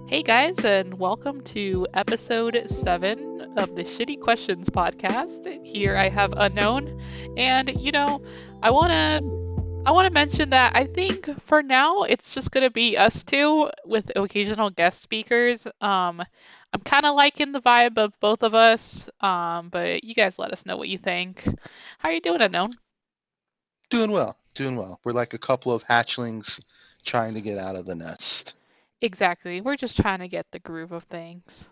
Hey guys, and welcome to episode 7 of the Shitty Questions Podcast. Here I have Unknown, and I wanna I wanna mention that I think for now it's just gonna be us two with occasional guest speakers. I'm kind of liking the vibe of both of us, but you guys let us know what you think. How are you doing, Unknown? Doing well, doing well. We're like a couple of hatchlings trying to get out of the nest. Exactly. We're just trying to get the groove of things.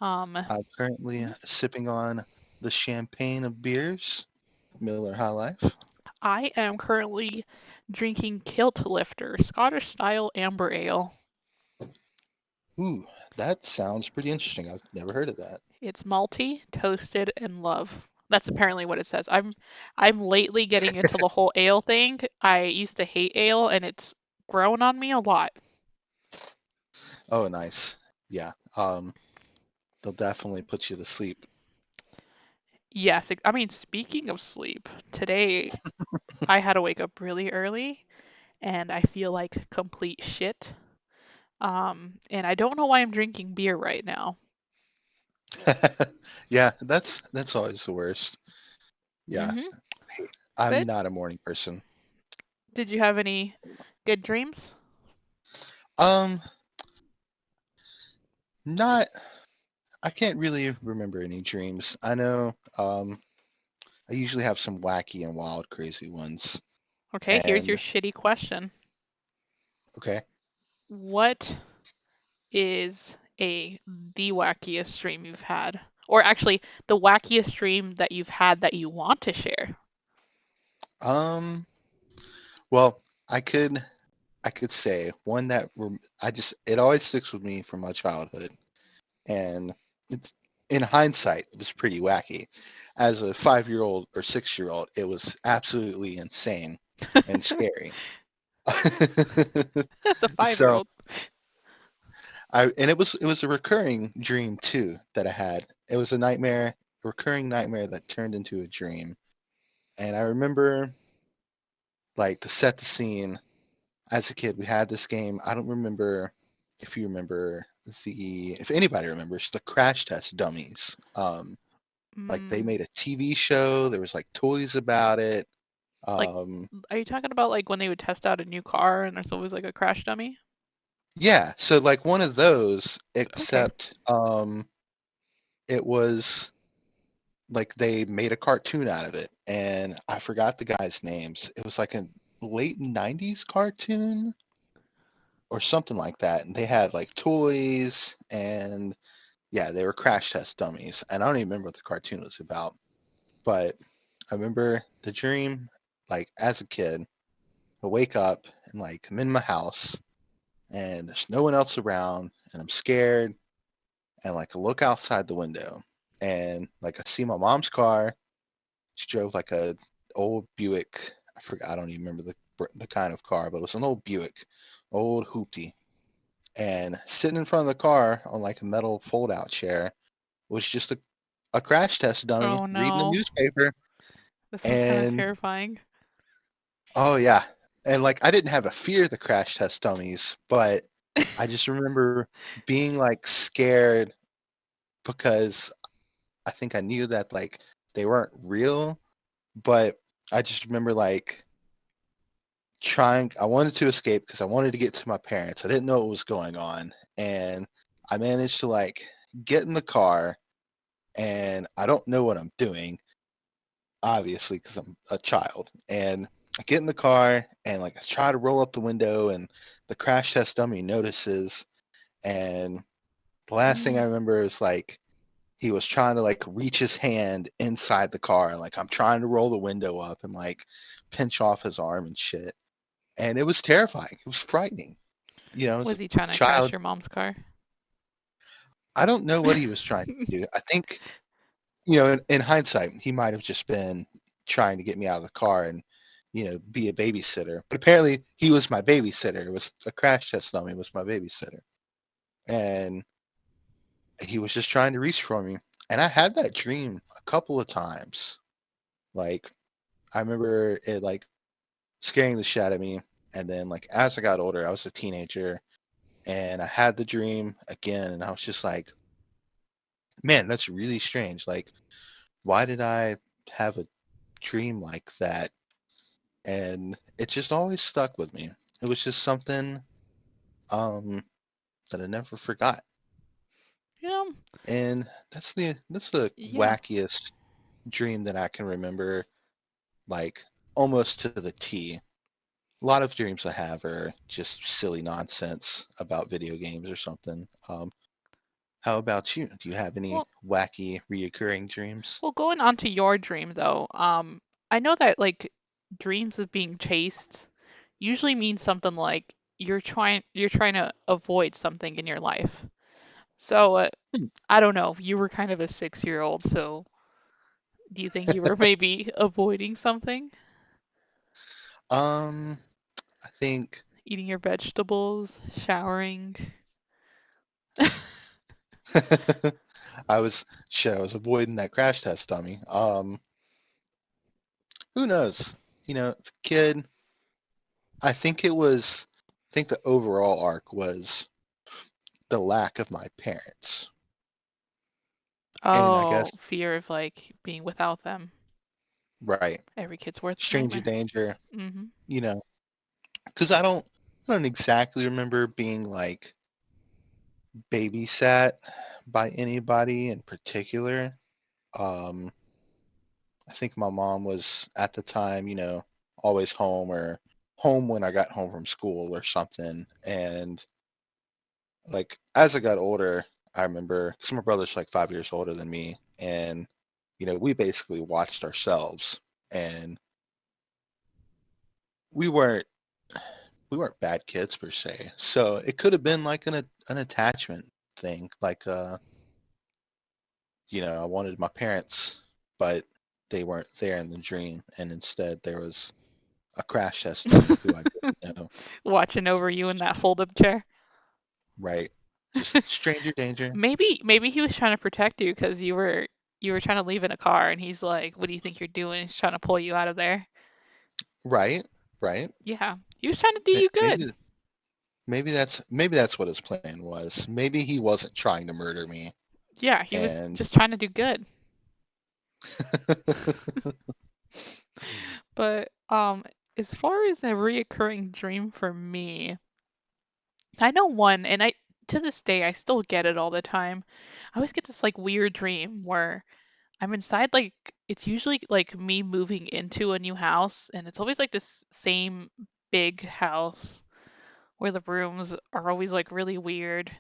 Um, I'm currently sipping on the champagne of beers, Miller High Life. I am currently drinking Kilt Lifter Scottish style amber ale. Ooh, that sounds pretty interesting. I've never heard of that. It's malty, toasted, and love. That's apparently what it says. I'm lately getting into the whole ale thing. I used to hate ale and it's grown on me a lot. Oh, nice. Yeah. They'll definitely put you to sleep. Yes, I mean speaking of sleep, today I had to wake up really early and I feel like complete shit. And I don't know why I'm drinking beer right now. Yeah, that's always the worst. Yeah, Mhm. I'm But not a morning person. did you have any good dreams? Um, not. I can't really remember any dreams. I know. I usually have some wacky and wild, crazy ones. Okay, here's your And shitty question. okay, What is the wackiest dream you've had? Or actually, the wackiest dream that you've had that you want to share? um, well, I could I could say one that I just it always sticks with me from my childhood, and it's in hindsight it was pretty wacky. As a 5-year-old or 6-year-old, it was absolutely insane and scary. That's a 5 year So old. it was a recurring dream too that I had. It was a recurring nightmare that turned into a dream. And I remember, like, to set the scene, as a kid, we had this game. I don't remember if you remember if anybody remembers the crash test dummies. Like, they Mm, made a TV show. There was like toys about it. like, Um, are you talking about like when they would test out a new car and there's always like a crash dummy? yeah, so like one of those, Okay. except it was like they made a cartoon out of it, and I forgot the guys' names. It was like a late '90s cartoon or something like that, and they had like toys and yeah, they were crash test dummies. And I don't even remember what the cartoon was about, but I remember the dream, like as a kid, I wake up and like I'm in my house and there's no one else around and I'm scared and like I look outside the window and like I see my mom's car. She drove like a old Buick. I forgot. I don't even remember the kind of car, but it was an old Buick, old hoopty. And sitting in front of the car on like a metal fold-out chair was just a crash test dummy Oh reading the no. newspaper. This sounds kind of And terrifying. oh yeah, and like I didn't have a fear of the crash test dummies, but I just remember being like scared because I think I knew that like they weren't real, but I just remember like I wanted to escape because I wanted to get to my parents. I didn't know what was going on, and I managed to like get in the car, and I don't know what I'm doing, obviously, because I'm a child. And I get in the car and like I try to roll up the window, and the crash test dummy notices. And the last thing I Mm. remember is like he was trying to like reach his hand inside the car, and like I'm trying to roll the window up and like pinch off his arm and shit. And it was terrifying. It was frightening. As Was a he trying to crash child, your mom's car? I don't know what he was trying to do. I think, in hindsight, he might have just been trying to get me out of the car and, be a babysitter. But apparently, he was my babysitter. It was a crash test dummy. Was my babysitter, and he was just trying to reach for me. And I had that dream a couple of times. Like I remember it like scaring the shit out of me. And then like as I got older, I was a teenager, And I had the dream again, and I was just like, man, that's really strange. Like, why did I have a dream like that? And it just always stuck with me. It was just something um, that I never forgot. You know, And that's the yeah. wackiest dream that I can remember, like almost to the T. A lot of dreams I have are just silly nonsense about video games or something. How about you? Do you have any Well, wacky reoccurring dreams? going on to your dream though, I know that like dreams of being chased usually means something like you're trying to avoid something in your life. So I don't know if you were kind of a 6-year-old, so do you think you were maybe avoiding something? Um, I think Eating your vegetables, showering? I was avoiding that crash test dummy. Who knows? As a kid, I think the overall arc was the lack of my parents. And I Oh, guess, fear of like being without them. right, Every kid's worst stranger nightmare. danger, Hmm. you know, because I don't exactly remember being like babysat by anybody in particular. Um, I think my mom was at the time, always home or home when I got home from school or something. And like as I got older, I remember because my brother's like 5 years older than me, and we basically watched ourselves, and we weren't we weren't bad kids per se. So it could have been like an attachment thing, like I wanted my parents, but they weren't there in the dream, and instead there was a crash test dummy who I didn't know. Watching over you in that fold-up chair. Right. Just stranger danger. Maybe he was trying to protect you because you were trying to leave in a car, and he's like, "What do you think you're doing?" He's trying to pull you out of there. Right. Right. Yeah, he was trying to do you good. Maybe maybe that's what his plan was. Maybe he wasn't trying to murder me. Yeah, he was And just trying to do good. But as far as a reoccurring dream for me, I know one, and I to this day I still get it all the time. I always get this like weird dream where I'm inside, like it's usually like me moving into a new house, and it's always like this same big house where the rooms are always like really weird,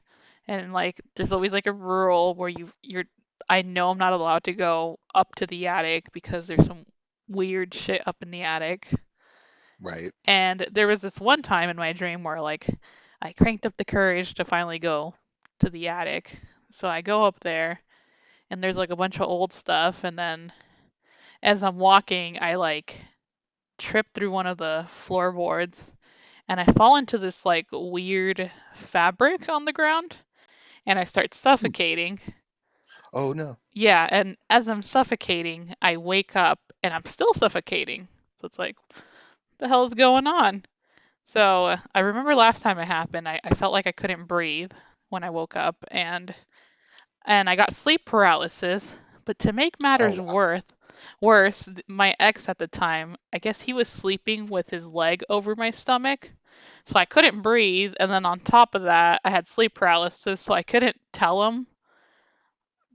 and like there's always like a rule where you're I know I'm not allowed to go up to the attic because there's some weird shit up in the attic. right. And there was this one time in my dream where like I cranked up the courage to finally go to the attic. So I go up there and there's like a bunch of old stuff, and then as I'm walking I like trip through one of the floorboards and I fall into this like weird fabric on the ground and I start Hmm. suffocating. Oh no. Yeah, and as I'm suffocating, I wake up and I'm still suffocating. So it's like, what the hell is going on? So I remember last time it happened, I felt like I couldn't breathe when I woke up, and I got sleep paralysis. But to make Oh matters wow. worse, my ex at the time, I guess he was sleeping with his leg over my stomach. So I couldn't breathe, and then on top of that, I had sleep paralysis, so I couldn't tell him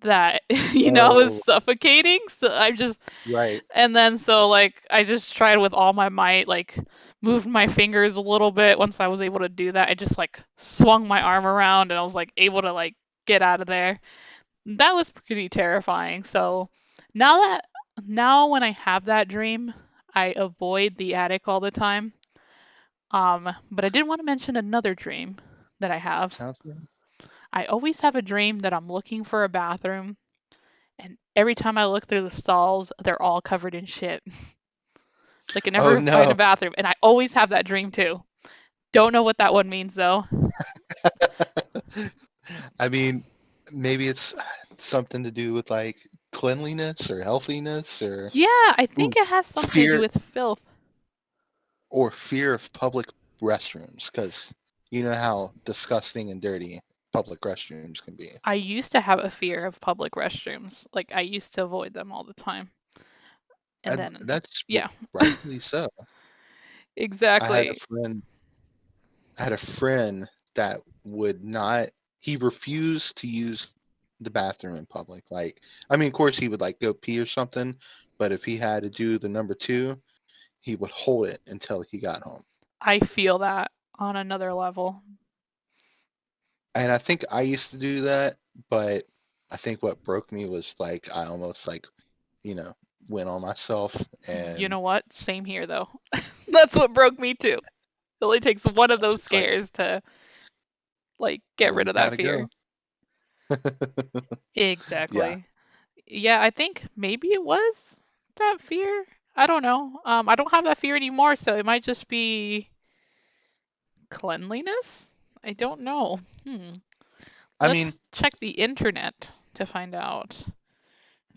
that I was Oh, suffocating. So I just right. and then so like I just tried with all my might, like moved my fingers a little bit. Once I was able to do that, I just like swung my arm around and I was like able to like get out of there. That was pretty terrifying. So now that now when I have that dream, I avoid the attic all the time. But I did want to mention another dream that I have. Sounds good. I always have a dream that I'm looking for a bathroom, and every time I look through the stalls, they're all covered in shit. Like I Oh never find a no. bathroom, and I always have that dream too. Don't know what that one means though. I mean, maybe it's something to do with like cleanliness or healthiness or Yeah, I ooh, think it has something to do fear with filth. or fear of public restrooms because, You know how disgusting and dirty public restrooms can be. I used to have a fear of public restrooms. Like I used to avoid them all the time. And And then, that's yeah, rightfully so. I had a exactly. friend I had a friend that would not he refused to use the bathroom in public. Like, I mean, of course he would like go pee or something, but if he had to do the number two, he would hold it until he got home. I feel that on another level. And I think I used to do that, but I think what broke me was like I almost like, you know, went on myself You and know what? Same here though. That's what broke me too. It only takes one of I was those just like, scares to like get well, rid you of that gotta fear. go. Yeah. Exactly. Yeah, I think maybe it was that fear. I don't know. I don't have that fear anymore, so it might just be cleanliness. I don't know. I mean, Let's check the internet to find out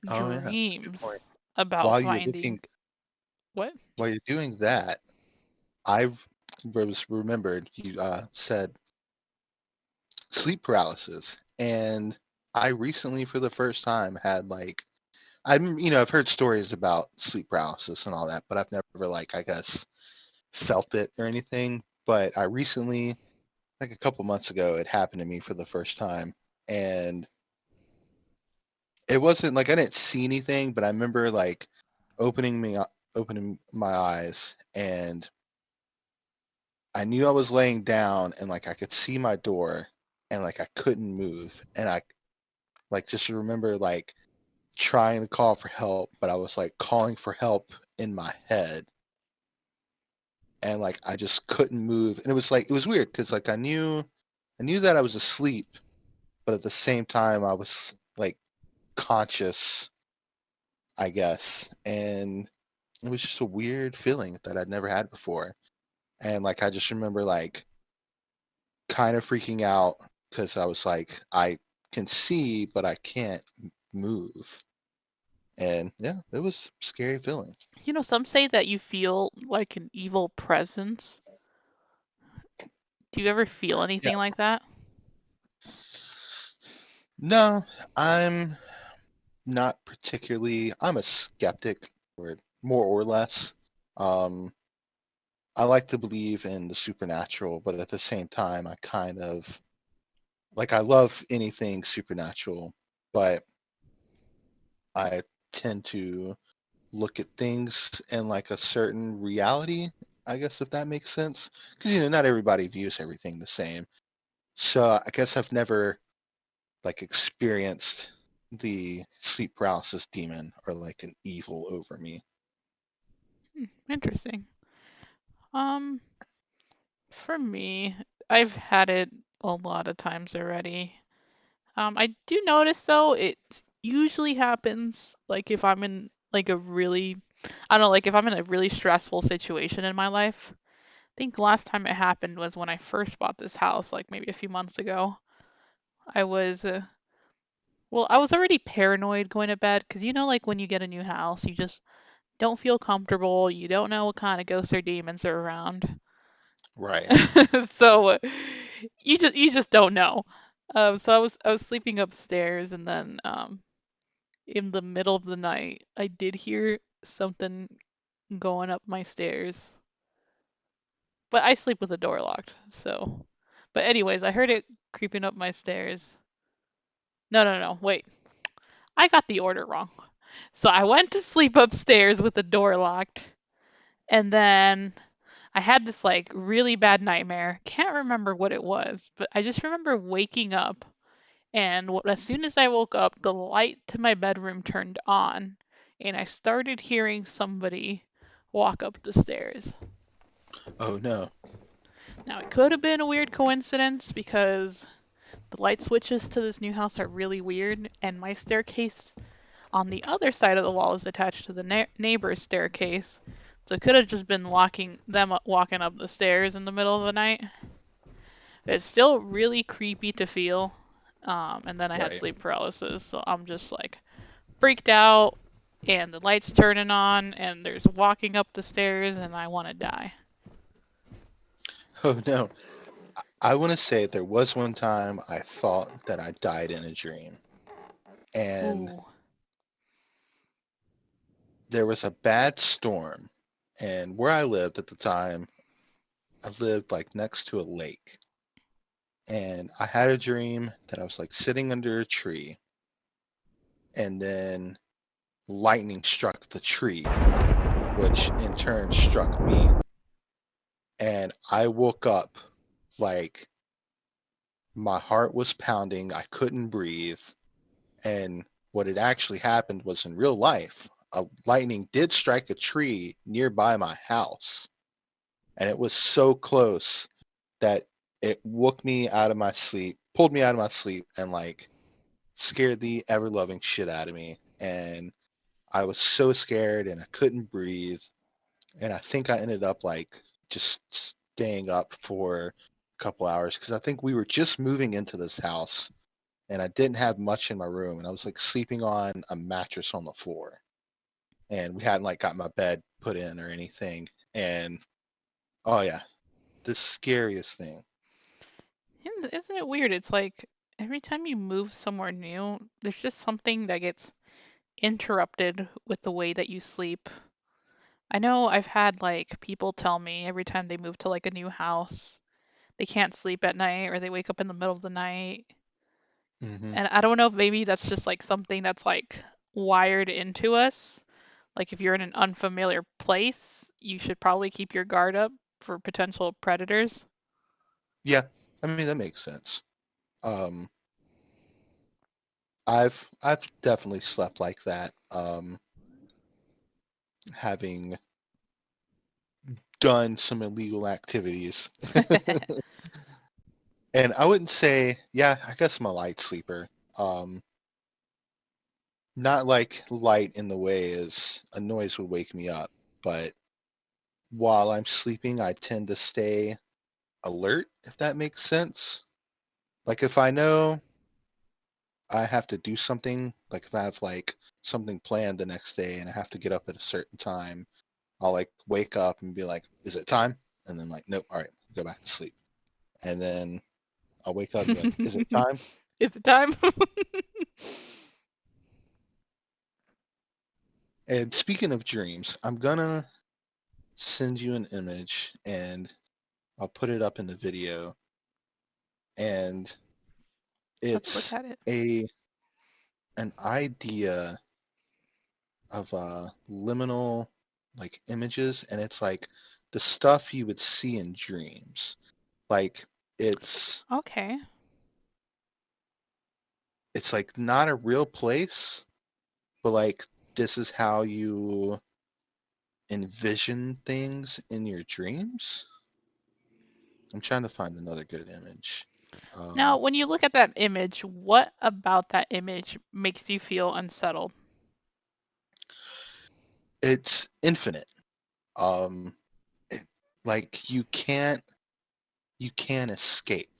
oh yeah, that's a good dreams point. about While you're finding looking, what? while you're doing that, I was remembered you said sleep paralysis, and I recently, for the first time, had like I've heard stories about sleep paralysis and all that, but I've never like I guess felt it or anything. But I recently, like a couple months ago, it happened to me for the first time, and it wasn't like I didn't see anything, but I remember like opening my eyes and I knew I was laying down and like I could see my door and like I couldn't move and I like just remember like trying to call for help, but I was like calling for help in my head and like I just couldn't move and it was like it was weird because like I knew that I was asleep, but at the same time I was like conscious, I guess, and it was just a weird feeling that I'd never had before. And like I just remember like kind of freaking out because I was like, I can see, but I can't move. And yeah, it was a scary feeling. Some say that you feel like an evil presence. Do you ever feel Yeah. anything like that? No, I'm not particularly, I'm a skeptic, or more or less. Um, I like to believe in the supernatural, but at the same time, I kind of like, I love anything supernatural, but I tend to look at things in like a certain reality, I guess if that makes sense. Because not everybody views everything the same. So I guess I've never like experienced the sleep paralysis demon or like an evil over me. Interesting. Um, for me, I've had it a lot of times already. I do notice though, it usually happens like if I'm in like a really, I don't know, like if I'm in a really stressful situation in my life. I think last time it happened was when I first bought this house, like maybe a few months ago. I was, well, I was already paranoid going to bed because like when you get a new house, you just don't feel comfortable. You don't know what kind of ghosts or demons are around. Right. So you just don't know. So I was sleeping upstairs and then in the middle of the night I did hear something going up my stairs. But I sleep with the door locked. So but anyways, I heard it creeping up my stairs. No, no, no. Wait. I got the order wrong. So I went to sleep upstairs with the door locked and then I had this like really bad nightmare. Can't remember what it was, but I just remember waking up and as soon as I woke up, the light to my bedroom turned on and I started hearing somebody walk up the stairs. Oh no. Now, it could have been a weird coincidence because the light switches to this new house are really weird and my staircase on the other side of the wall is attached to the neighbor's staircase. So it could have just been walking up the stairs in the middle of the night. It's still really creepy to feel. And then I had Right. sleep paralysis, so I'm just like freaked out, and the lights turning on, and there's walking up the stairs, and I want to die. Oh no. I want to say there was one time I thought that I died in a dream, and Ooh. there was a bad storm, and where I lived at the time, I lived like next to a lake, and I had a dream that I was like sitting under a tree, and then lightning struck the tree, which in turn struck me, and I woke up like my heart was pounding, I couldn't breathe, and what had actually happened was in real life, a lightning did strike a tree nearby my house, and it was so close that it woke me out of my sleep, pulled me out of my sleep, and like scared the ever loving shit out of me. And I was so scared and I couldn't breathe. And I think I ended up like just staying up for a couple hours because I think we were just moving into this house and I didn't have much in my room and I was like sleeping on a mattress on the floor. And we hadn't like got my bed put in or anything. And oh yeah, the scariest thing. Isn't it weird? It's like every time you move somewhere new, there's just something that gets interrupted with the way that you sleep. I know I've had like people tell me every time they move to like a new house, they can't sleep at night or they wake up in the middle of the night. Hmm. And I don't know if maybe that's just like something that's like wired into us. Like if you're in an unfamiliar place, you should probably keep your guard up for potential predators. Yeah, I mean that makes sense. Um, I've definitely slept like that. Having done some illegal activities, and I wouldn't say, yeah, I guess I'm a light sleeper. Um, Not like light in the way as a noise would wake me up, but while I'm sleeping, I tend to stay alert, if that makes sense. Like if I know I have to do something, like if I have like something planned the next day and I have to get up at a certain time, I'll like wake up and be like, "Is it time?" And then like, "Nope, all right, go back to sleep." And then I'll wake up and be like, "Is it time?" Is it time? And speaking of dreams, I'm gonna send you an image and I'll put it up in the video. And Let's look it's at it. a an idea of liminal like images, and it's like the stuff you would see in dreams. Like it's Okay. it's like not a real place, but like this is how you envision things in your dreams. I'm trying to find another good image. Now, Um, when you look at that image, what about that image makes you feel unsettled? it's infinite. Um, it, like you can't escape.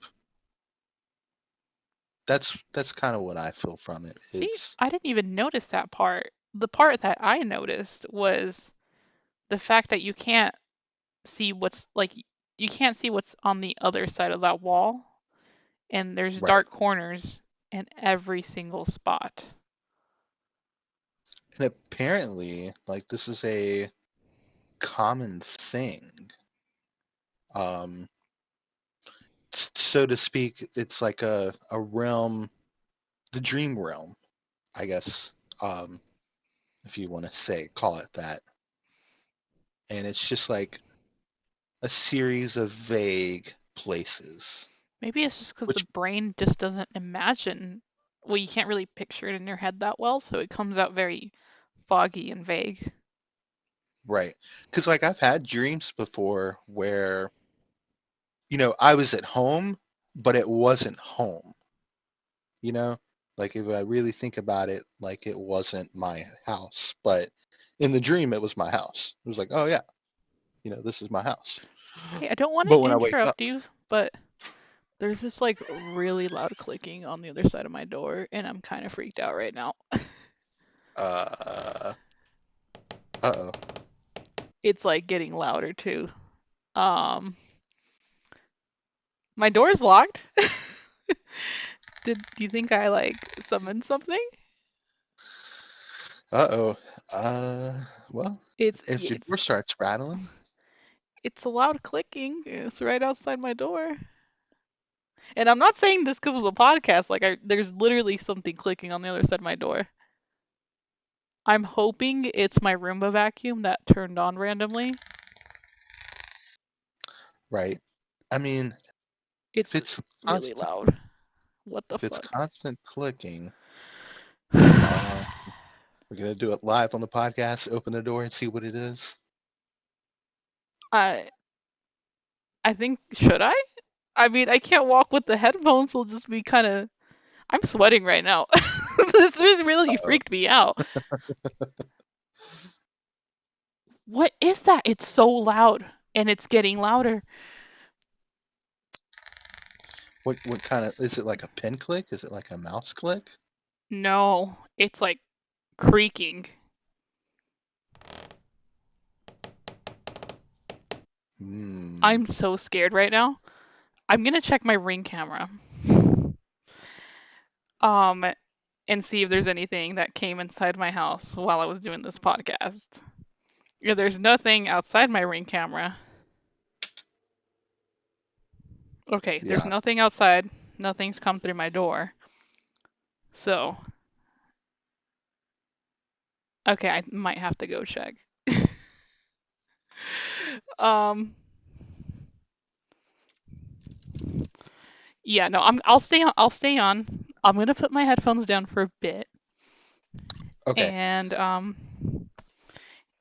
That's kind of what I feel from it. See, It's I didn't even notice that part. The part that I noticed was the fact that you can't see what's like you can't see what's on the other side of that wall, and there's right. dark corners in every single spot. And apparently, like this is a common thing. Um, so to speak, it's like a realm, the dream realm, I guess, if you want to say call it that. And it's just like a series of vague places, Maybe it's just because the which brain just doesn't imagine. Well, you can't really picture it in your head that well, so it comes out very foggy and vague. right. Because like I've had dreams before where, I was at home, but it wasn't home. you know like if I really think about it, like it wasn't my house, but in the dream it was my house. It was like, oh yeah, this is my house. Hey, I don't want But to when I wake up, interrupt you, but there's this like really loud clicking on the other side of my door, and I'm kind of freaked out right now. uh uh-oh. It's like getting louder too. Um, My door's locked. Do you think I like summoned something? Uh-oh. Uh, well, if your It's door starts rattling, it's a loud clicking. It's right outside my door. And I'm not saying this because of the podcast. Like, there's literally something clicking on the other side of my door. I'm hoping it's my Roomba vacuum that turned on randomly. right? I mean, if It's it's really constant, loud. What the if it's fuck? constant clicking, uh, we're gonna do it live on the podcast. Open the door and see what it is. I I think should I? I mean, I can't walk with the headphones. It'll just be kind of. I'm sweating right now. This really Uh-oh. freaked me out. What is that? It's so loud, and it's getting louder. What kind of is it? Like a pin click? Is it like a mouse click? No, it's like creaking. Hmm. I'm so scared right now. I'm gonna check my Ring camera. Um, and see if there's anything that came inside my house while I was doing this podcast. Yeah, there's nothing outside my Ring camera. Okay, there's Yeah. nothing outside. Nothing's come through my door. So, okay, I might have to go check. um, yeah, no, I'll stay on. I'll stay on. I'm gonna put my headphones down for a bit, Okay. and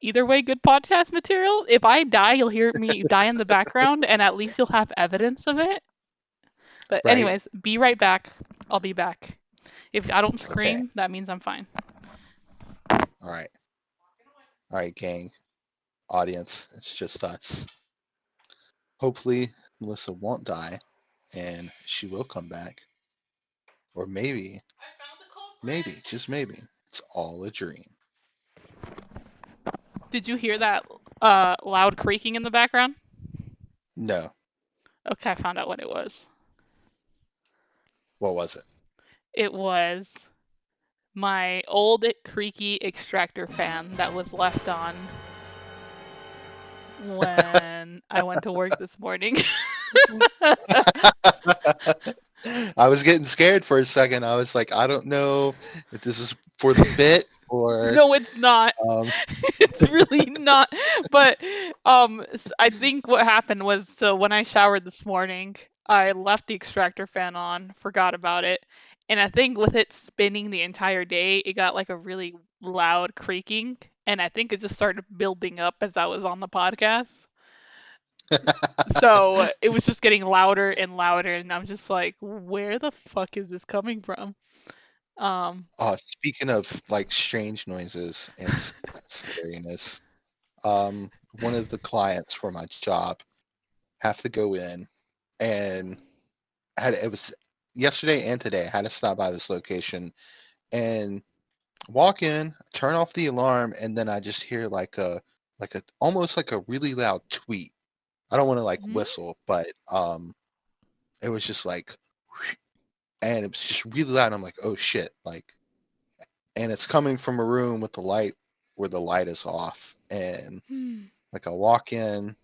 either way, good podcast material. If I die, you'll hear me die in the background, and at least you'll have evidence of it. But Right. anyways, be right back. I'll be back. If I don't Okay. scream, that means I'm fine. All right. All right, gang. Audience. It's just us. Hopefully, Melissa won't die, and she will come back. Or maybe, just maybe, it's all a dream. Did you hear that loud creaking in the background? No. Okay, I found out what it was. What was it? It was my old creaky extractor fan that was left on when I went to work this morning. I was getting scared for a second. I was like, I don't know if this is for the bit or No, it's not. um It's really not. But I think what happened was, so when I showered this morning, I left the extractor fan on, forgot about it, and I think with it spinning the entire day, it got like a really loud creaking, and I think it just started building up as I was on the podcast. So it was just getting louder and louder, and I'm just like, where the fuck is this coming from? Um, speaking of like strange noises and scariness, one of the clients for my job have to go in and it was yesterday and today. I had to stop by this location and walk in, turn off the alarm, and then I just hear like a almost like a really loud tweet. I don't want to like hmm? whistle, but it was just like, and it was just really loud. And I'm like, oh shit, like, and it's coming from a room with the light where the light is off, and like I walk in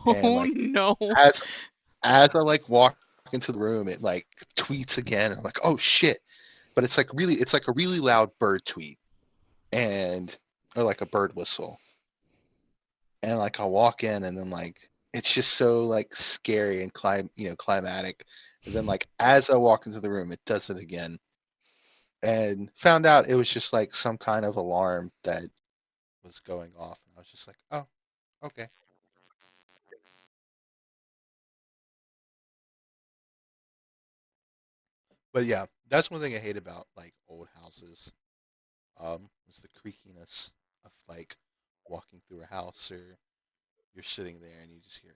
and Oh like no. as as I like walk into the room, it like tweets again. I'm like, oh shit, but it's like a really loud bird tweet and or like a bird whistle, and like I walk in and then like it's just so like scary and climatic, and then like as I walk into the room, it does it again, and found out it was just like some kind of alarm that was going off, and I was just like, oh, okay. But yeah, that's one thing I hate about like old houses. Is the creakiness of like walking through a house or you're sitting there and you just hear.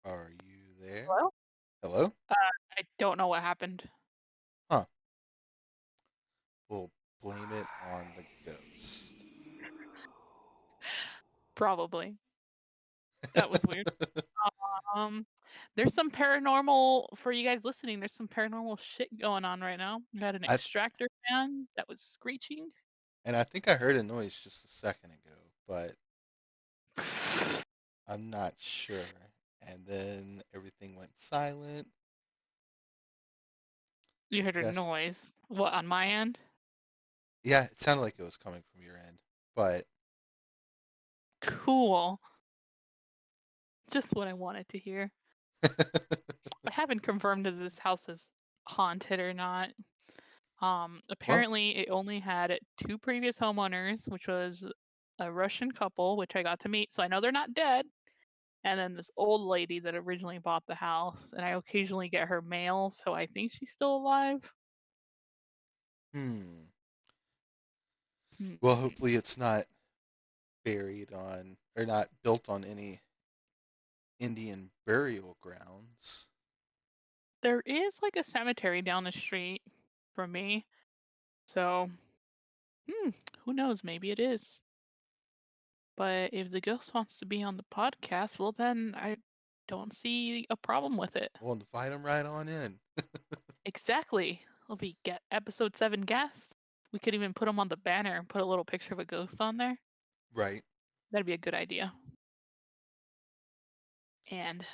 Are you there? Don't know what happened. Huh. We'll blame it on the ghost. Probably. That was weird. Um, there's some paranormal for you guys listening. There's some paranormal shit going on right now. We had an I extractor fan that was screeching. and I think I heard a noise just a second ago, but I'm not sure. And then everything went silent. You heard a Yes. noise. What, on my end? Yeah, it sounded like it was coming from your end, but Cool. Just what I wanted to hear. I haven't confirmed if this house is haunted or not. well, Apparently it only had two previous homeowners, which was a Russian couple, which I got to meet, so I know they're not dead. And then this old lady that originally bought the house, and I occasionally get her mail, so I think she's still alive. hmm. Well, Hmm. hopefully it's not buried on or not built on any Indian burial grounds. There is like a cemetery down the street from me, so hmm, who knows? Maybe it is. But if the ghost wants to be on the podcast, well, then I don't see a problem with it. We'll invite them right on in. Exactly. Will be get episode 7 guest. We could even put them on the banner and put a little picture of a ghost on there. Right. That'd be a good idea. And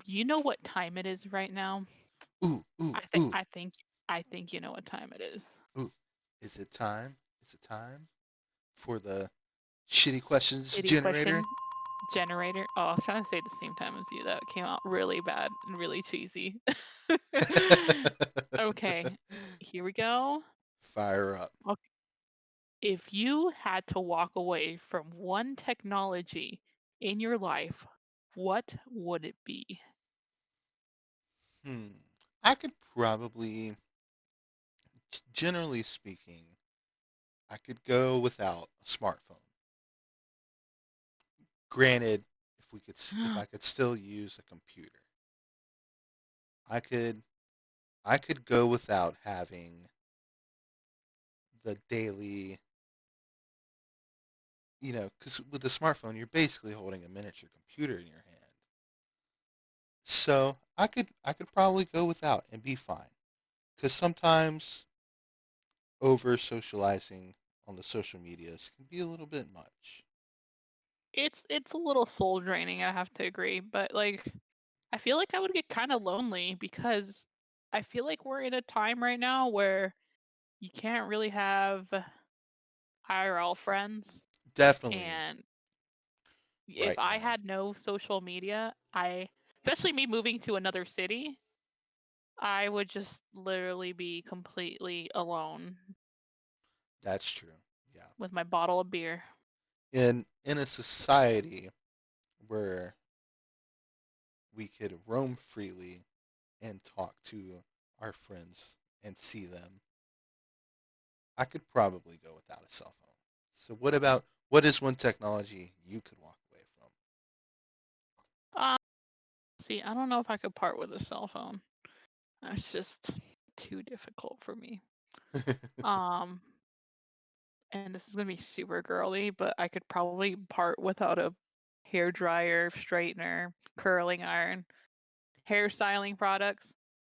you know what time it is right now? Ooh, ooh, I think ooh, I think I think you know what time it is. ooh. Is it time? Is it time for the shitty questions Shitty generator? question generator. Oh, I was trying to say it at the same time as you. That came out really bad and really cheesy. Okay, here we go. Fire up. Okay. If you had to walk away from one technology in your life, what would it be? Hmm. I could probably, generally speaking, I could go without a smartphone. Granted, if I could still use a computer, I could, I could go without having the daily, because with the smartphone, you're basically holding a miniature computer in your hand. So I could probably go without and be fine. Because sometimes over socializing on the social medias can be a little bit much. It's a little soul draining, I have to agree, but like I feel like I would get kind of lonely because I feel like we're in a time right now where you can't really have IRL friends. Definitely And if right I now. had no social media, especially me moving to another city, I would just literally be completely alone That's true. Yeah. with my bottle of beer. In a society where we could roam freely and talk to our friends and see them, I could probably go without a cell phone. So what is one technology you could walk away Uh, See, I don't know if I could part with a cell phone. That's just too difficult for me. from? Um, and this is gonna be super girly, but I could probably part without a hair dryer, straightener, curling iron, hairstyling products.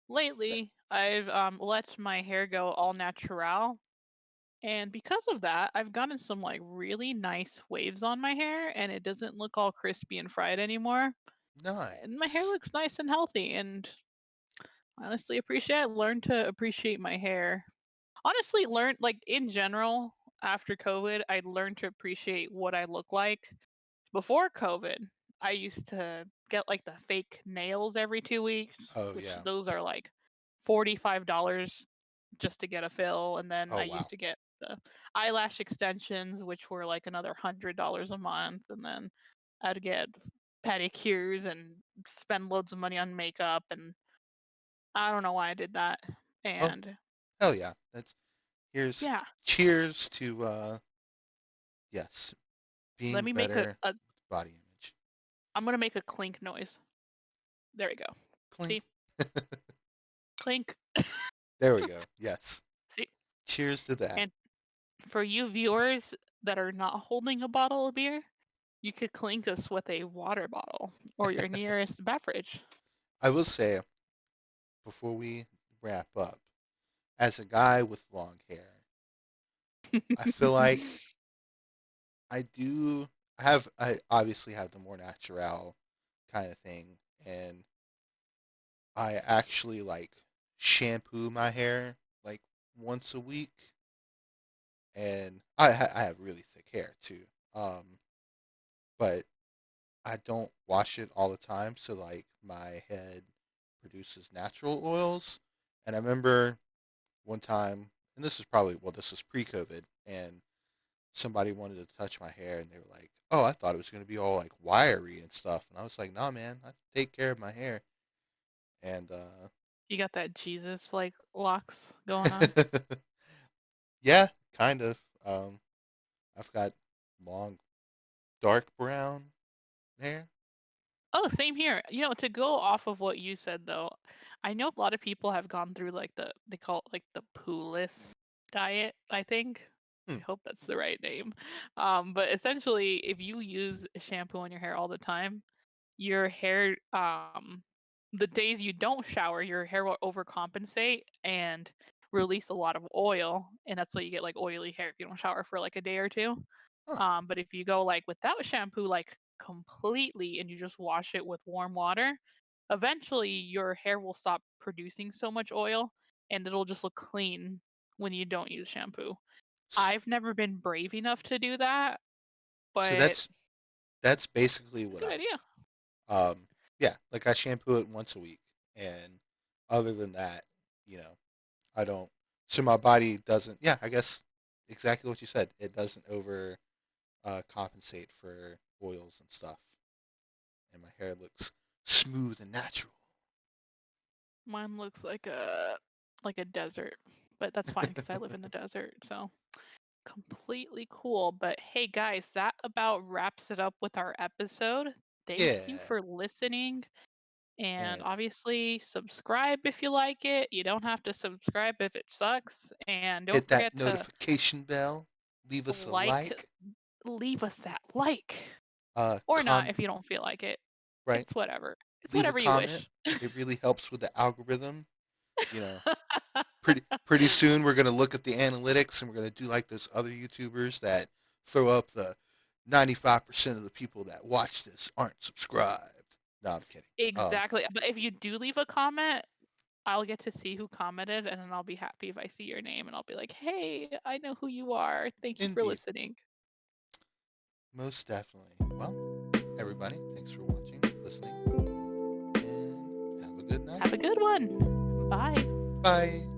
Lately, I've let my hair go all natural, and because of that, I've gotten some like really nice waves on my hair, and it doesn't look all crispy and fried anymore. And my hair Nice. looks nice and healthy, and honestly appreciate. I learned to appreciate my hair. Honestly, learned like in general after COVID, I learned to appreciate what I look like. Before COVID, I used to get like the fake nails every 2 weeks, Oh which yeah. those are like $45 just to get a fill. And then Oh I used wow. to get the eyelash extensions, which were like another $100 a month. And then I'd get pedicures and spend loads of money on makeup. And I don't know why I did that. Oh And hell yeah. That's here's yeah, cheers to yes, let being me make better a with body image. I'm gonna make a clink noise. There we go. See? Clink. Clink. There we go. Yes. See, Cheers to that. and for you viewers that are not holding a bottle of beer, you could clink us with a water bottle or your nearest beverage. I will say before we wrap up, as a guy with long hair, I feel like I do I obviously have the more natural kind of thing, and I actually like shampoo my hair like once a week, and I have really thick hair too. But I don't wash it all the time, so like my head produces natural oils. And I remember one time, and this is probably, well, this was pre-COVID, and somebody wanted to touch my hair, and they were like, "Oh, I thought it was going to be all like wiry and stuff," and I was like, "Nah, man, I take care of my hair." And You got that Jesus like locks going on. yeah, kind of. I've got long, dark brown hair. Oh, same here. To go off of what you said though, I know a lot of people have gone through like they call it like the poo-less diet, I think. I Hmm. hope that's the right name. But essentially, if you use shampoo on your hair all the time, your hair, the days you don't shower, your hair will overcompensate and release a lot of oil, and that's why you get like oily hair if you don't shower for like a day or two. Huh. But if you go like without shampoo, like completely, and you just wash it with warm water, eventually your hair will stop producing so much oil and it'll just look clean when you don't use shampoo. I've never been brave enough to do that, So but that's basically it's a what good I idea. do. Yeah, like I shampoo it once a week, and other than that, you know, I don't. So my body doesn't. Yeah, I guess exactly what you said. It doesn't over compensate for oils and stuff, and my hair looks smooth and natural. Mine looks like a desert, but that's fine because I live in the desert, so completely cool. But hey guys, that about wraps it up with our episode. Thank you Yeah, for listening. And and obviously, subscribe if you like it. You don't have to subscribe if it sucks. And don't hit that forget to notification bell. Leave us a like, like. leave us that like. Or not if you don't feel like it. Right. It's whatever. It's Leave a whatever you comment. wish. It really helps with the algorithm. You know, pretty soon we're gonna look at the analytics and we're gonna do like those other YouTubers that throw up the 95% of the people that watch this aren't subscribed. No, I'm kidding. Exactly. But if you do leave a comment, I'll get to see who commented, and then I'll be happy if I see your name and I'll be like, hey, I know who you are. Thank you for Indeed, listening. most definitely. Well, everybody, thanks for watching, listening, and have a good night. Have a good one. Bye. Bye.